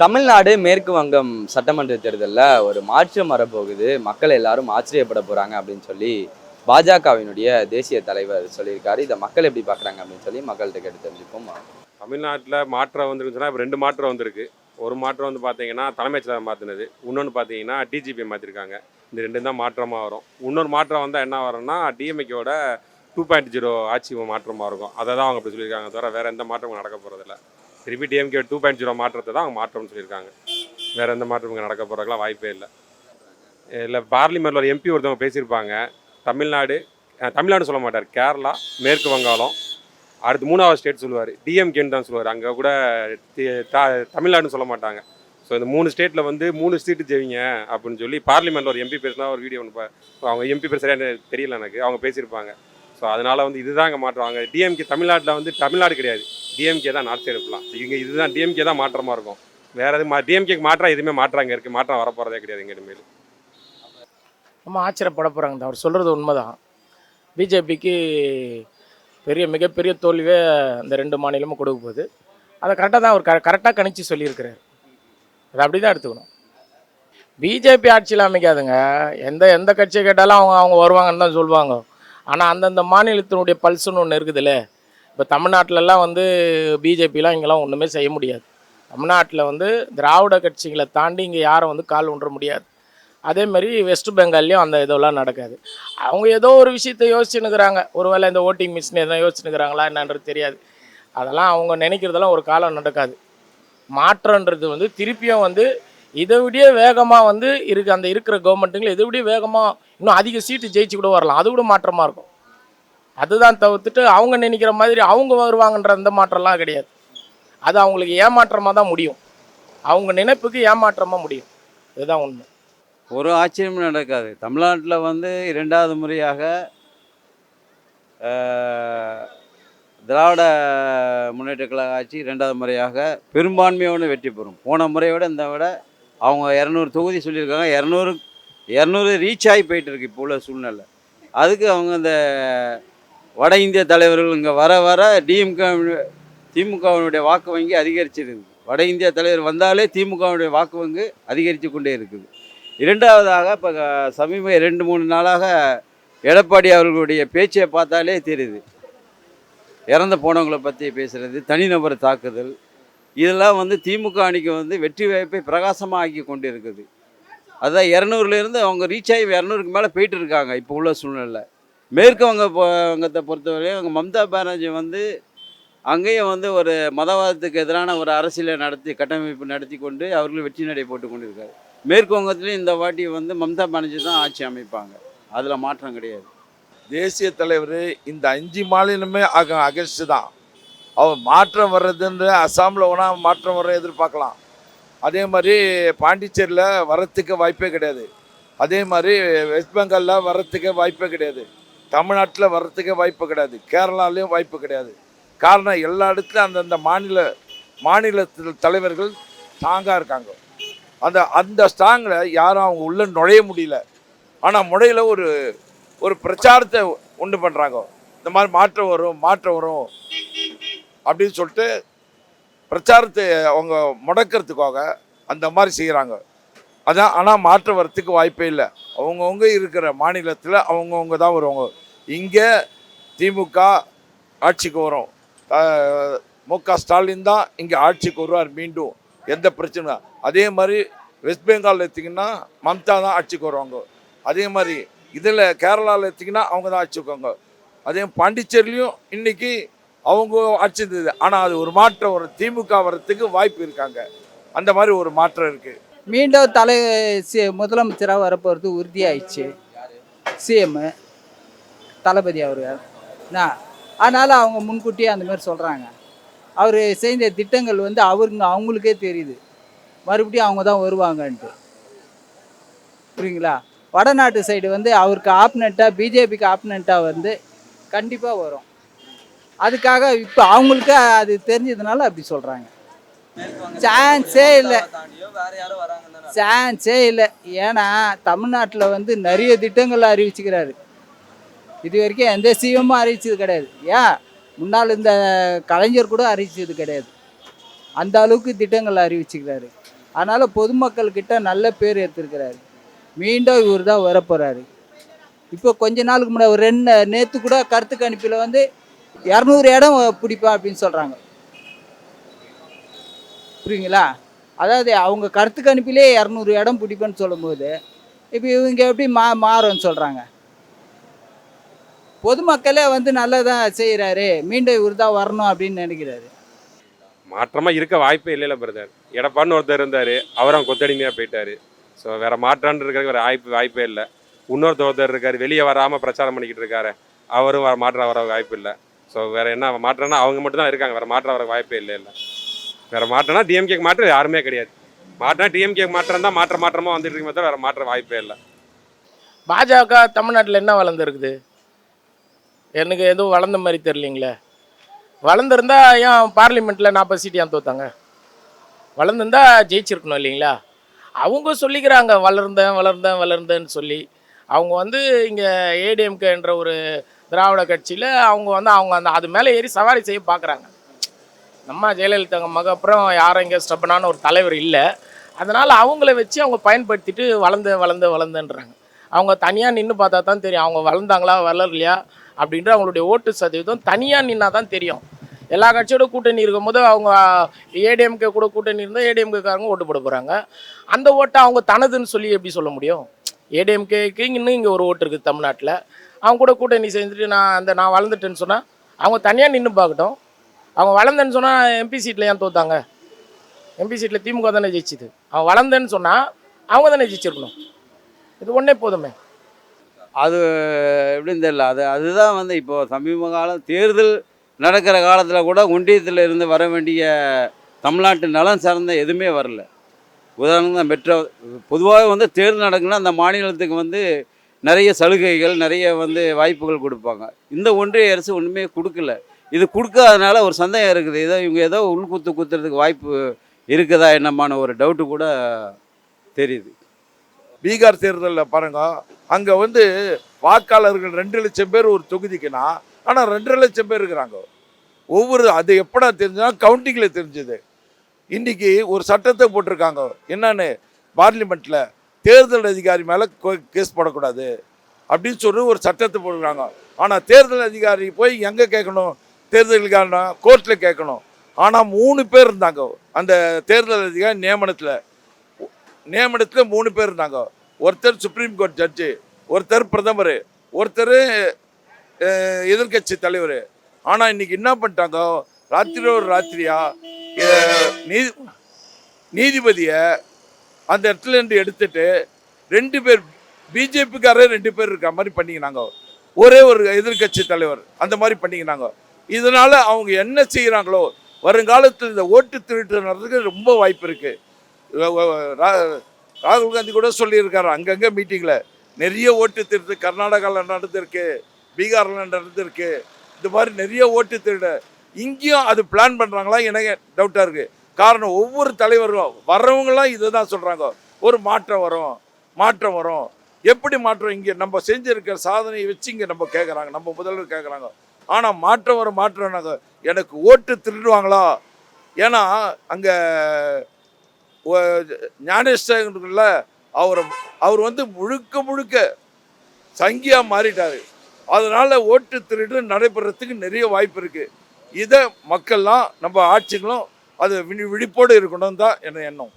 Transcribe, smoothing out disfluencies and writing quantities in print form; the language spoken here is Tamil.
தமிழ்நாடு மேற்கு வங்கம் சட்டமன்ற தேர்தலில் ஒரு மாற்றம் வரப்போகுது, மக்கள் எல்லாரும் ஆச்சரியப்பட போறாங்க அப்படின்னு சொல்லி பாஜகவினுடைய தேசிய தலைவர் சொல்லியிருக்காரு. இதை மக்கள் எப்படி பார்க்குறாங்க அப்படின்னு சொல்லி மக்கள்கிட்ட கேட்டு தெரிஞ்சுப்போம். தமிழ்நாட்டில் மாற்றம் வந்துருக்குன்னு சொன்னால் இப்போ 2 மாற்றம் வந்திருக்கு. ஒரு மாற்றம் வந்து பார்த்தீங்கன்னா தலைமைச் செயலர் மாற்றினது, இன்னொன்று பார்த்தீங்கன்னா டிஜிபி மாற்றிருக்காங்க. இந்த 2 தான் மாற்றமாக வரும். இன்னொரு மாற்றம் வந்தால் என்ன வரும்னா டிஎம்கேவோட 2.0 ஆட்சி மாற்றமாக இருக்கும். அதை தான் அவங்க அப்படி சொல்லியிருக்காங்க, தவிர வேறு எந்த மாற்றமும் நடக்க போகிறதில்ல. திருப்பி டிஎம்கே 2.0 மாற்றத்தை தான் அவங்க மாற்றம்னு சொல்லியிருக்காங்க. வேறு எந்த மாற்றமும் நடக்க போகிறதுக்கெலாம் வாய்ப்பே இல்லை. இல்லை, பார்லிமெண்ட்டில் ஒரு எம்பி ஒருத்தவங்க பேசியிருப்பாங்க, தமிழ்நாடு சொல்ல மாட்டார், கேரளா, மேற்கு வங்காளம், அடுத்து 3வது ஸ்டேட் சொல்லுவார், டிஎம்கேன்னு தான் சொல்லுவார். அங்கே கூட தமிழ்நாடுன்னு சொல்ல மாட்டாங்க. ஸோ இந்த 3 ஸ்டேட்டில் வந்து 3 சீட்டு ஜெயிங்க அப்படின்னு சொல்லி பார்லிமெண்ட்டில் ஒரு எம்பி பேசினா ஒரு வீடியோ ஒன்று அவங்க எம்பி பேர் சரியாக தெரியல எனக்கு, அவங்க பேசியிருப்பாங்க. ஸோ அதனால் வந்து இதுதான் இங்கே மாற்றுவாங்க. டிஎம்கே தமிழ்நாட்டில் வந்து தமிழ்நாடு கிடையாது, டிஎம்கே தான் நார்த் சைடு ஃபுல்லாக. இங்கே இதுதான் டிஎம்கே தான் மாற்றமாக இருக்கும். வேறு எதுவும் டிஎம்கேக்கு மாற்றம் எதுவுமே மாற்றாங்க இருக்குது, மாற்றம் வரப்போகிறதே கிடையாது இங்கே இனிமேல். நம்ம ஆச்சரியப்பட போகிறாங்க. அவர் சொல்கிறது உண்மைதான். பிஜேபிக்கு மிகப்பெரிய தோல்வியே அந்த 2 மாநிலமும் கொடுக்க போகுது. அதை கரெக்டாக தான் அவர் கரெக்டாக கணிச்சு சொல்லியிருக்கிறார். அதை அப்படி தான் எடுத்துக்கணும். பிஜேபி ஆட்சியில் அமைக்காதுங்க. எந்த கட்சியை கேட்டாலும் அவங்க வருவாங்கன்னு தான் சொல்லுவாங்க. ஆனால் அந்தந்த மாநிலத்தினுடைய பல்சுன்னு ஒன்று இருக்குதுல்ல. இப்போ தமிழ்நாட்டிலலாம் வந்து பிஜேபிலாம் இங்கெல்லாம் ஒன்றுமே செய்ய முடியாது. தமிழ்நாட்டில் வந்து திராவிட கட்சிகளை தாண்டி இங்கே யாரும் வந்து கால் ஊன்ற முடியாது. அதேமாதிரி வெஸ்ட் பெங்கால்லையும் அந்த இதெல்லாம் நடக்காது. அவங்க ஏதோ ஒரு விஷயத்தை யோசிச்சுன்னுக்குறாங்க. ஒருவேளை இந்த ஓட்டிங் மிஷின் எதனா யோசிச்சுன்னுக்குறாங்களா என்னன்றது தெரியாது. அதெல்லாம் அவங்க நினைக்கிறதெல்லாம் ஒரு காலம் நடக்காது. மாற்றன்றது வந்து திருப்பியும் வந்து இதை விட வேகமாக வந்து அந்த இருக்கிற கவர்மெண்ட்டுங்களை இதை விட வேகமாக இன்னும் அதிக சீட்டு ஜெயிச்சு கூட வரலாம். அது கூட மாற்றமாக இருக்கும். அதுதான் தவிர்த்துட்டு அவங்க நினைக்கிற மாதிரி அவங்க வருவாங்கன்ற அந்த மாற்றம்லாம் கிடையாது. அது அவங்களுக்கு ஏமாற்றமாக தான் முடியும். அவங்க நினைப்புக்கு ஏமாற்றமாக முடியும். இதுதான் உண்மை. ஒரு ஆச்சரியமும் நடக்காது. தமிழ்நாட்டில் வந்து 2வது முறையாக திராவிட முன்னேற்ற கழக ஆட்சி 2வது முறையாக பெரும்பான்மையோடு வெற்றி பெறும். போன முறையை விட இந்த விட அவங்க 200 தொகுதி சொல்லியிருக்காங்க. 200 ரீச் ஆகி போயிட்டு இருக்கு இப்போ உள்ள சூழ்நிலை. அதுக்கு அவங்க இந்த வட இந்திய தலைவர்கள் இங்கே வர திமுகவினுடைய வாக்கு வங்கி அதிகரிச்சிருக்குது. வட இந்திய தலைவர் வந்தாலே திமுகவினுடைய வாக்கு வங்கி அதிகரித்து கொண்டே இருக்குது. 2வதாக இப்போ 2-3 நாளாக எடப்பாடி அவர்களுடைய பேச்சை பார்த்தாலே தெரியுது. இறந்து போனவங்களை பற்றி பேசுகிறது, தனிநபர் தாக்குதல், இதெல்லாம் வந்து திமுக அணிக்கு வந்து வெற்றி வாய்ப்பை பிரகாசமாக ஆக்கி கொண்டு இருக்குது. அதுதான் 200லேருந்து அவங்க ரீச் ஆகி 200க்கு மேலே போயிட்டு இருக்காங்க இப்போ உள்ள சூழ்நிலை. மேற்கு வங்கத்தை பொறுத்தவரையும் அவங்க மம்தா பானர்ஜி வந்து அங்கேயும் வந்து ஒரு மதவாதத்துக்கு எதிரான ஒரு அரசியலை கட்டமைப்பு நடத்தி கொண்டு அவர்கள் வெற்றி நடை போட்டு கொண்டு இருக்காரு. மேற்கு வங்கத்துலேயும் இந்த வாட்டி வந்து மம்தா பானர்ஜி தான் ஆட்சி அமைப்பாங்க. அதில் மாற்றம் கிடையாது. தேசிய தலைவர் இந்த 5 மாநிலமே அகென்ஸ்ட் தான். அவர் மாற்றம் வர்றதுன்ற அசாமில் ஒன்றா மாற்றம் வர எதிர்பார்க்கலாம். அதே மாதிரி பாண்டிச்சேரியில் வரத்துக்கு வாய்ப்பே கிடையாது. அதே மாதிரி வெஸ்ட் பெங்காலில் வரத்துக்கு வாய்ப்பே கிடையாது. தமிழ்நாட்டில் வரத்துக்கு வாய்ப்பு கிடையாது. கேரளாலேயும் வாய்ப்பு கிடையாது. காரணம் எல்லா இடத்துலையும் அந்தந்த மாநிலத்தில் தலைவர்கள் ஸ்ட்ராங்காக இருக்காங்க. அந்த ஸ்ட்ராங்கில் யாரும் அவங்க உள்ளே நுழைய முடியல. ஆனால் முறையில் ஒரு பிரச்சாரத்தை உண்டு பண்ணுறாங்க. இந்த மாதிரி மாற்றம் வரும் அப்படின்னு சொல்லிட்டு பிரச்சாரத்தை அவங்க முடக்கிறதுக்காக அந்த மாதிரி செய்கிறாங்க. அதான். ஆனால் மாற்றம் வரத்துக்கு வாய்ப்பே இல்லை. அவங்கவுங்க இருக்கிற மாநிலத்தில் அவங்கவுங்க தான் வருவாங்க. இங்கே திமுக ஆட்சிக்கு வரும். மு.க. ஸ்டாலின் தான் இங்கே ஆட்சிக்கு வருவார் மீண்டும், எந்த பிரச்சனை. அதே மாதிரி வெஸ்ட் பெங்காலில் எடுத்திங்கன்னா மம்தா தான் ஆட்சிக்கு வருவாங்க. அதே மாதிரி இதில் கேரளாவில் எடுத்திங்கன்னா அவங்க தான் ஆட்சிக்கு வருவாங்க. அதே பாண்டிச்சேரிலையும் இன்றைக்கி அவங்க ஆட்சி இருந்தது. ஆனால் அது ஒரு மாற்றம் வரும். திமுக வரத்துக்கு வாய்ப்பு இருக்காங்க. அந்த மாதிரி ஒரு மாற்றம் இருக்குது. மீண்டும் முதலமைச்சராக வரப்போகிறது உறுதியாயிடுச்சு. சிஎம் தளபதி அவர்கள். அதனால் அவங்க முன்கூட்டியே அந்த மாதிரி சொல்கிறாங்க. அவர் செய்த திட்டங்கள் வந்து அவங்களுக்கே தெரியுது, மறுபடியும் அவங்க தான் வருவாங்கன்ட்டு. புரியுங்களா? வடநாட்டு சைடு வந்து அவருக்கு ஆப்னண்ட்டாக, பிஜேபிக்கு ஆப்னண்ட்டாக வந்து கண்டிப்பாக வரும். அதுக்காக இப்போ அவங்களுக்கு அது தெரிஞ்சதுனால அப்படி சொல்கிறாங்க. சான்ஸே இல்லை. ஏன்னா தமிழ்நாட்டில் வந்து நிறைய திட்டங்கள் அறிவிச்சுக்கிறாரு. இது வரைக்கும் எந்த சிஎம்மும் அறிவிச்சது கிடையாது. ஏன் முன்னால் இந்த கலைஞர் கூட அறிவிச்சது கிடையாது. அந்த அளவுக்கு திட்டங்கள் அறிவிச்சுக்கிறாரு. அதனால் பொதுமக்கள்கிட்ட நல்ல பேர் எடுத்திருக்கிறாரு. மீண்டும் இவர் தான் வரப்போகிறாரு. இப்போ கொஞ்ச நாளுக்கு முன்னாடி ஒரு நேற்று கூட கருத்து கணிப்பில் வந்து 200 இடம் பிடிப்பா அப்படின்னு சொல்கிறாங்க. புரியுங்களா? அதாவது அவங்க கருத்து கணிப்பிலே 200 இடம் பிடிப்பேன்னு சொல்லும்போது இப்போ இவங்க எப்படி மாறும்னு சொல்கிறாங்க. பொதுமக்களே வந்து நல்லதாக செய்கிறாரு, மீண்டும் இவர் தான் வரணும் அப்படின்னு நினைக்கிறாரு. மாற்றமாக இருக்க வாய்ப்பே இல்லைல்ல பிரதர். எடப்பாடின்னு ஒருத்தர் இருந்தார், அவரும் கொத்தடிமையாக போயிட்டார். ஸோ வேறு மாற்றான்னு இருக்கிறதுக்கு வேறு வாய்ப்பே இல்லை. ஒருத்தர் இருக்கார், வெளியே வராமல் பிரச்சாரம் பண்ணிக்கிட்டு இருக்காரு, அவரும் மாற்றம் வர வாய்ப்பு இல்லை. ஸோ வேறு என்ன மாற்றம்னா அவங்க மட்டும் தான் இருக்காங்க, வேறு மாற்றம் வர வாய்ப்பே இல்லை. வேறு மாற்றம்னா டிஎம்கேக்கு மாற்றம் யாருமே கிடையாது. மாற்றம் டிஎம்கேக்கு மாற்றம் தான் மாற்றமாக வந்துட்டு இருக்குமே தவிர வேறு மாற்ற வாய்ப்பே இல்லை. பாஜக தமிழ்நாட்டில் என்ன வளர்ந்துருக்குது? எனக்கு எதுவும் வளர்ந்த மாதிரி தெரியலிங்களே. வளர்ந்துருந்தா ஏன் பார்லிமெண்ட்டில் 40 சீட் ஏன் தோத்தாங்க? வளர்ந்துருந்தா ஜெயிச்சிருக்கணும் இல்லைங்களா? அவங்க சொல்லிக்கிறாங்க வளர்ந்தேன்னு சொல்லி. அவங்க வந்து இங்கே ஏடிஎம்கேன்ற ஒரு திராவிட கட்சியில் அவங்க அது மேலே ஏறி சவாரி செய்ய பார்க்குறாங்க. நம்ம ஜெயலலிதா மக அப்புறம் யாரும் இங்கே ஸ்டப்பனான ஒரு தலைவர் இல்லை. அதனால் அவங்கள வச்சு அவங்க பயன்படுத்திட்டு வளர்ந்துன்றாங்க. அவங்க தனியாக நின்று பார்த்தா தான் தெரியும் அவங்க வளர்ந்தாங்களா வளரலையா அப்படின்ற அவங்களுடைய ஓட்டு சதவீதம் தனியாக நின்னா தான் தெரியும். எல்லா கட்சியோட கூட்டணி இருக்கும் போது அவங்க ஏடிஎம்கே கூட கூட்டணி இருந்தால் ஏடிஎம்கேக்காரங்க ஓட்டு போட போகிறாங்க. அந்த ஓட்டை அவங்க தனதுன்னு சொல்லி எப்படி சொல்ல முடியும்? ஏடிஎம்கேக்கு இன்னும் இங்கே ஒரு ஓட்டு இருக்குது தமிழ்நாட்டில். அவங்க கூட கூட்டணி செஞ்சுட்டு நான் வளர்ந்துட்டேன்னு சொன்னால் அவங்க தனியாக நின்று பார்க்கட்டும். அவங்க வளர்ந்தேன்னு சொன்னால் எம்பி சீட்டில் ஏன் தோத்தாங்க? எம்பி சீட்டில் திமுக தானே ஜெயிச்சுது. அவன் வளர்ந்தேன்னு சொன்னால் அவங்க தானே ஜெயிச்சிருக்கணும். இது ஒன்றே போதுமே. அது எப்படின்னு தெரியல. அதுதான் வந்து இப்போது சமீப காலம் தேர்தல் நடக்கிற காலத்தில் கூட ஒன்றியத்தில் இருந்து வர வேண்டிய தமிழ்நாட்டு நலன் சார்ந்த எதுவுமே வரல. உதாரணம் தான் மெட்ரோ. பொதுவாக வந்து தேர்தல் நடக்குன்னா அந்த மாநிலத்துக்கு வந்து நிறைய சலுகைகள் நிறைய வந்து வாய்ப்புகள் கொடுப்பாங்க. இந்த ஒன்றிய அரசு ஒன்றுமே கொடுக்கல. இது கொடுக்காதனால ஒரு சந்தேகம் இருக்குது. இவங்க ஏதோ குத்துறதுக்கு வாய்ப்பு இருக்குதா என்னமான ஒரு டவுட்டு கூட தெரியுது. பீகார் தேர்தலில் பாருங்க, அங்கே வந்து வாக்காளர்கள் 2 லட்சம் பேர் ஒரு தொகுதிக்குன்னா, ஆனால் 2.5 லட்சம் பேர் இருக்கிறாங்க. அது எப்படா தெரிஞ்சுன்னா கவுண்டிங்கில் தெரிஞ்சுது. இன்றைக்கி ஒரு சட்டத்தை போட்டிருக்காங்க, என்னன்னு பார்லிமெண்ட்டில் தேர்தல் அதிகாரி மேலே கேஸ் போடக்கூடாது அப்படின்னு சொல்லி ஒரு சட்டத்தை போட்டுருக்காங்க. ஆனால் தேர்தல் அதிகாரி போய் எங்கே கேட்கணும்? தேர்தல் அதிகாரினா கோர்ட்டில் கேட்கணும். ஆனால் 3 பேர் இருந்தாங்க அந்த தேர்தல் அதிகாரி நியமனத்தில் 3 பேர் இருந்தாங்க. ஒருத்தர் சுப்ரீம் கோர்ட் ஜட்ஜு, ஒருத்தர் பிரதமர், ஒருத்தர் எதிர்கட்சி தலைவர். ஆனால் இன்றைக்கி என்ன பண்ணிட்டாங்க, ராத்திரியா நீதிபதியை அந்த இடத்துலேருந்து எடுத்துட்டு 2 பேர் பிஜேபிக்காரே 2 பேர் இருக்க மாதிரி பண்ணிக்கினாங்க. ஒரே ஒரு எதிர்கட்சி தலைவர் அந்த மாதிரி பண்ணிக்கினாங்க. இதனால் அவங்க என்ன செய்கிறாங்களோ வருங்காலத்தில் இந்த ஓட்டு திருட்டு நடறதுக்கு ரொம்ப வாய்ப்பு இருக்குது. ராகுல் காந்தி கூட சொல்லியிருக்காரு அங்கங்கே மீட்டிங்கில், நிறைய ஓட்டு திருட்டு கர்நாடகாவில் நடந்திருக்கு, பீகாரில் நடந்திருக்கு. இந்த மாதிரி நிறைய ஓட்டு திருடு இங்கேயும் அது பிளான் பண்ணுறாங்களா எனக்கு டவுட்டாக இருக்குது. காரணம் ஒவ்வொரு தலைவர்களும் வர்றவங்களாம் இதை தான் சொல்கிறாங்க, ஒரு மாற்றம் வரும். எப்படி மாற்றம்? இங்கே நம்ம செஞ்சுருக்கிற சாதனையை வச்சு இங்கே நம்ம கேட்குறாங்க, நம்ம முதல்வர் கேட்குறாங்க. ஆனால் மாற்றம்னாங்க எனக்கு ஓட்டு திருடுவாங்களா? ஏன்னா அங்கே ஞானேஸ்வரர்ல அவர் வந்து முழுக்க சங்கியாக மாறிட்டார். அதனால் ஓட்டு திருடு நடைபெறத்துக்கு நிறைய வாய்ப்பு இருக்குது. இதை மக்கள்லாம் நம்ம ஆட்சிகளும் அது விழிப்போடு இருக்கணும் தான் என் எண்ணம்.